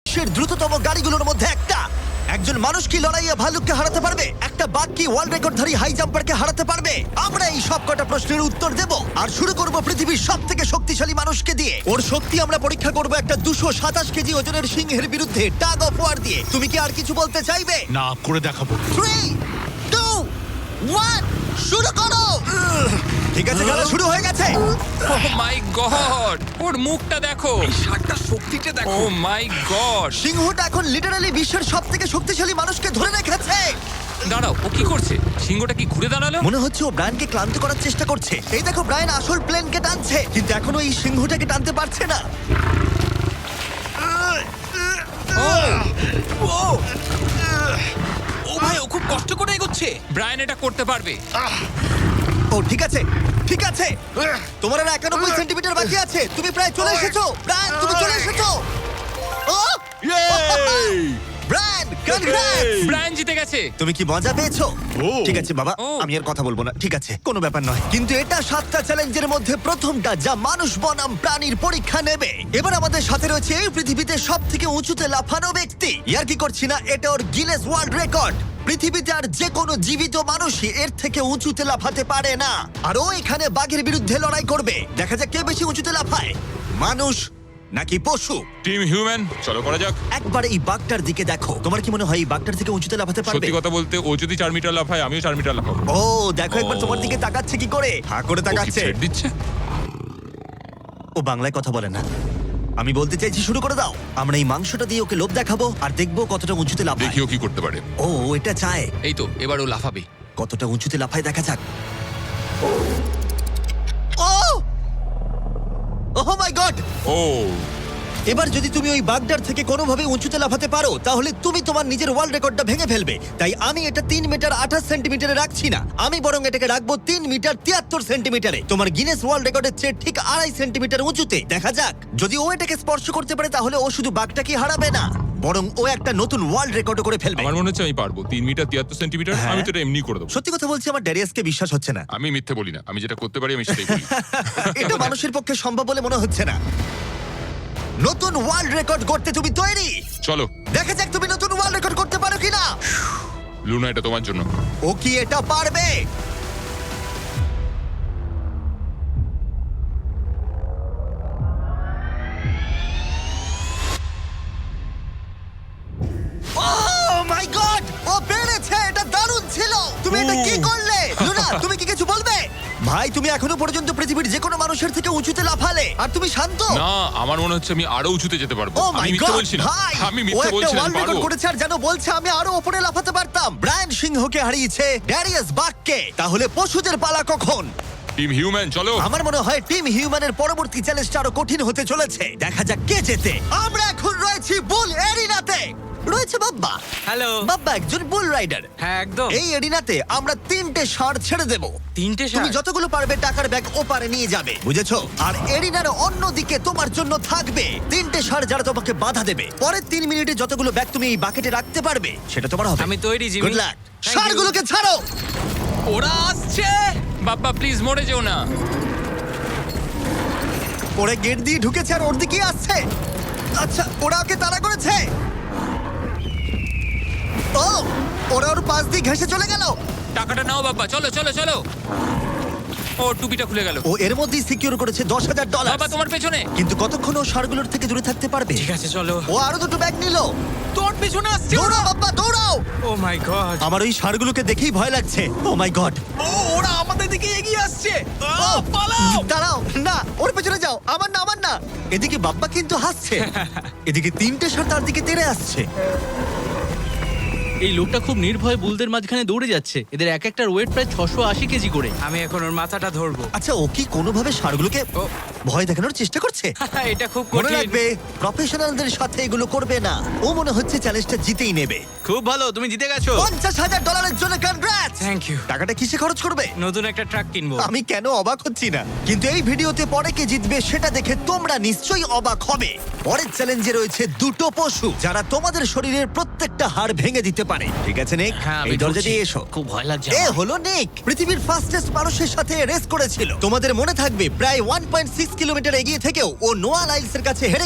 বিশ্বের দ্রুততম গাড়িগুলোর মধ্যে একটা। একজন মানুষ কি লড়াইয়ে ভালুককে হারাতে পারবে? একটা বাঘ কি ওয়ার্ল্ড রেকর্ডধারী হাই জাম্পারকে হারাতে পারবে? আমরা এই সব কটা প্রশ্নের উত্তর দেব আর শুরু করব পৃথিবীর সবথেকে শক্তিশালী মানুষকে দিয়ে। ওর শক্তি আমরা পরীক্ষা করব একটা 227 কেজি ওজনের সিংহের বিরুদ্ধে টাগ অফ ওয়ার দিয়ে। তুমি কি আর কিছু বলতে চাইবে? না, করে দেখাবো। 3, 2, 1, শুরু করো। ঠিক আছে, খেলা শুরু হয়ে গেছে। ও মাই গড, ওর মুখটা দেখো, এই ষাটটার শক্তিটা ও দেখো। মাই গড। সিংহটা এখন লিটারালি বিশ্বের সবথেকে শক্তিশালী মানুষকে ধরে রেখেছে। দাঁড়াও, ও কি করছে? সিংহটা কি ঘুরে দাঁড়ালো? মনে হচ্ছে ও ব্রায়ানকে ক্লান্ত করার চেষ্টা করছে। এই দেখো, ব্রায়ান আসল প্লেনকে টানছে, কিন্তু এখনো এই সিংহটাকে টানতে পারছে না। ও ভাই, ও খুব কষ্ট করে এগোচ্ছে। ব্রায়ান এটা করতে পারবে। ও ঠিক আছে, ঠিক আছে। তোমার আর 91 সেন্টিমিটার বাকি আছে। তুমি প্রায় চলে এসেছো। ব্রায়ান, তুমি চলে এসেছো। ও ব্রায়ান, কনগ্রেটস! ব্রায়ান জিতে গেছে। তুমি কি মজা পেয়েছো? ও। ঠিক আছে বাবা, ও। আমি আর কথা বলবো না। ঠিক আছে, কোনো ব্যাপার নয়। কিন্তু এটা 7টা চ্যালেঞ্জের মধ্যে প্রথমটা যা মানুষ বনাম প্রাণীর পরীক্ষা নেবে। এবার আমাদের সাথে রয়েছে এই পৃথিবীতে সবথেকে উঁচুতে লাফানো ব্যক্তি। ইয়ার কি করছি না, এটা ওর গিনেস ওয়ার্ল্ড রেকর্ড। পৃথিবীতে আর যে কোনো জীবিত মানুষই এর থেকে উঁচুতে লাফাতে পারে না। আর ও এখানে বাঘের বিরুদ্ধে লড়াই করবে। দেখা যাক কে বেশি উঁচুতে লাফায়, মানুষ নাকি পশু। টিম হিউম্যান, চলো করা যাক। একবার এই বাঘটার দিকে দেখো। তোমার কি মনে হয় এই বাঘটার থেকে উঁচুতে লাফাতে পারবে? সত্যি কথা বলতে, ও যদি 4 মিটার লাফায়, আমিও 4 মিটার লাফাবো। ও দেখো, একবার ও। তোমার দিকে তাকাচ্ছে কি করে, হা করে ও কি তাকাচ্ছে। ছেড় দিচ্ছে? ও বাংলায় কথা বলে না। আমি বলতে চাইছি শুরু করে দাও। আমরা এই মাংসটা দিয়ে ওকে লোভ দেখাবো আর দেখবো কতটা উঁচুতে লাফায়। দেখিও কি করতে পারে। ও এটা চায়। এই তো, এবার ও লাফাবে। কতটা উঁচুতে লাফায় দেখা যাক। ও ওহ মাই গড! ও এবার যদি তুমি ওই বাগদার থেকে কোনোভাবে উঁচুতে লাফাতে পারো, তাহলে তুমি তোমার নিজের ওয়ার্ল্ড রেকর্ডটা ভেঙে ফেলবে। তাই আমি এটা 3 মিটার 28 সেন্টিমিটারে রাখছি না, আমি বরং এটাকে রাখবো 3 মিটার 73 সেন্টিমিটারে। তোমার গিনেস ওয়ার্ল্ড রেকর্ডের চেয়ে ঠিক 2.5 সেন্টিমিটার উঁচুতে। দেখা যাক, যদি ও এটাকে স্পর্শ করতে পারে, তাহলে ও শুধু বাগটাকে হারাবে না, বরং ও একটা নতুন ওয়ার্ল্ড রেকর্ড করে ফেলবে। আমার মনে হচ্ছে আমি পারবো। 3 মিটার 73 সেন্টিমিটার, হ্যাঁ। আমি তো এটা এমনি করে দেবো। সত্যি কথা বলছি, আমার ড্যারিয়াসকে বিশ্বাস হচ্ছে না। আমি মিথ্যে বলি না, আমি যেটা করতে পারি আমি সেটাই বলি। এটা মানুষের পক্ষে সম্ভব বলে মনে হচ্ছে না। নতুন ওয়ার্ল্ড রেকর্ড করতে তুমি তৈরি? চলো দেখা যাক তুমি নতুন ওয়ার্ল্ড রেকর্ড করতে পারো কিনা। লুনা, এটা তোমার জন্য। ও কি এটা পারবে? Oh my God! ও পেরেছে! এটা দারুণ ছিল! তুমি এটা কি করলে? লুনা, তুমি কি কিছু বলবে? ভাই, তুমি এখনো পর্যন্ত পৃথিবীর যে কোনো মানুষের থেকে উঁচুতে লাফালে, আর তুমি শান্ত। না, আমার মনে হচ্ছে আমি আরো উঁচুতে যেতে পারবো। ও আমি মাই মিথ্যে গড বলছি না, ভাই! আমি ও মিথ্যে একটা বলছি না, ওয়ার্ল্ড আমি রেকর্ড পারবো। করেছে আর যেন বলছে আমি আরো উপরে লাফাতে পারতাম। ব্রায়ান সিংহকে হারিয়েছে ড্যারিয়াস বাককে। তাহলে পশুদের পালা কখন? টিম হিউম্যান, চলো। আমার মনে হয় টিম হিউম্যানের পরবর্তী চ্যালেঞ্জটা আরো কঠিন হতে চলেছে। দেখা যাক কে জেতে। আমরা এখন রয়েছি বুল এরিনাতে। রয়েছে বাব্বা। হ্যালো। বাব্বা একজন বুল রাইডার। হ্যাঁ, একদম। এই এরিনাতে আমরা 3টে ষাঁড় ছেড়ে দেব। 3টে তুমি ষাঁড়? যতগুলো পারবে টাকার ব্যাগ ওপারে নিয়ে যাবে, বুঝেছো? আর এরিনার অন্যদিকে তোমার জন্য থাকবে 3টে ষাঁড় যারা তোমাকে বাধা দেবে। পরের 3 মিনিটে যতগুলো ব্যাগ তুমি এই বাকেটে রাখতে পারবে সেটা তোমার হবে। আমি তৈরি, Jimmy. Good luck. Thank you. ষাঁড়গুলোকে ছাড়ো। ওরা আসছে। বাপ্পা প্লিজ মরে যেও না। ওরা গেট দিয়ে ঢুকেছে আর ওর দিকেই আসছে। আচ্ছা, ওরা ওকে তাড়া করেছে। ও, ওরা ওর পাশ দিয়ে ঘেঁষে চলে গেল। টাকাটা নাও বাপ্পা, চলো চলো চলো। ও টুপিটা খুলে গেল। ও এর মধ্যেই সিকিউর করেছে $10,000। বাবা তোমার পেছনে। কিন্তু কতক্ষণ ও ষাঁড়গুলোর থেকে দূরে থাকতে পারবে? ঠিক আছে, চলো। ও আরো 2টো ব্যাগ নিল। তোর পিছনে আসছে। দৌড়াও বাবা, দৌড়াও। ও মাই গড। আমার ওই ষাঁড়গুলোকে দেখেই ভয় লাগছে। ও মাই গড। ও, ওরা আমাদের দিকে এগিয়ে আসছে। পালাও। দাঁড়াও, না, ওর পেছনে যাও। আমার না, আমার না। এদিকে বাব্বা কিন্তু হাসছে। এদিকে 3টে ষাঁড় তার দিকে তেড়ে আসছে। এই লোকটা খুব নির্ভয়ে বুলদের মাঝখানে দৌড়ে যাচ্ছে। এদের এক একটার ওয়েট প্রায় 680 কেজি করে। আমি এখন ওর মাথাটা ধরবো। আচ্ছা, ও কি কোনোভাবে ষাঁড়গুলোকে ও। ভয় দেখানোর চেষ্টা করছে? এটা খুব মনে কঠিন। রাখবে, প্রফেশনালদের সাথে এগুলো করবে না। ও মনে হচ্ছে চ্যালেঞ্জটা জিতেই নেবে। খুব ভালো, তুমি জিতে গেছো। $50,000 জন্য কনগ্রাটস। Thank you. টাকাটা কিসে খরচ করবে? নতুন একটা ট্রাক কিনবো। আমি কেন অবাক হচ্ছি না, কিন্তু এই ভিডিওতে পরে কে জিতবে সেটা দেখে তোমরা নিশ্চয়ই অবাক হবে। পরের চ্যালেঞ্জে রয়েছে 2টো পশু যারা তোমাদের শরীরের প্রত্যেকটা হাড় ভেঙে দিতে পারে। ঠিক আছে নিক, হ্যাঁ, আমি এই দরজা ঢুকছি। দিয়ে এসো। খুব ভয় লাগছে এ আমার। হলো নিক, পৃথিবীর ফাস্টেস্ট মানুষের সাথে রেস করেছিল। তোমাদের মনে থাকবে প্রায় 1.6 কিলোমিটার এগিয়ে থেকেও ও নোয়া লাইলসের কাছে হেরে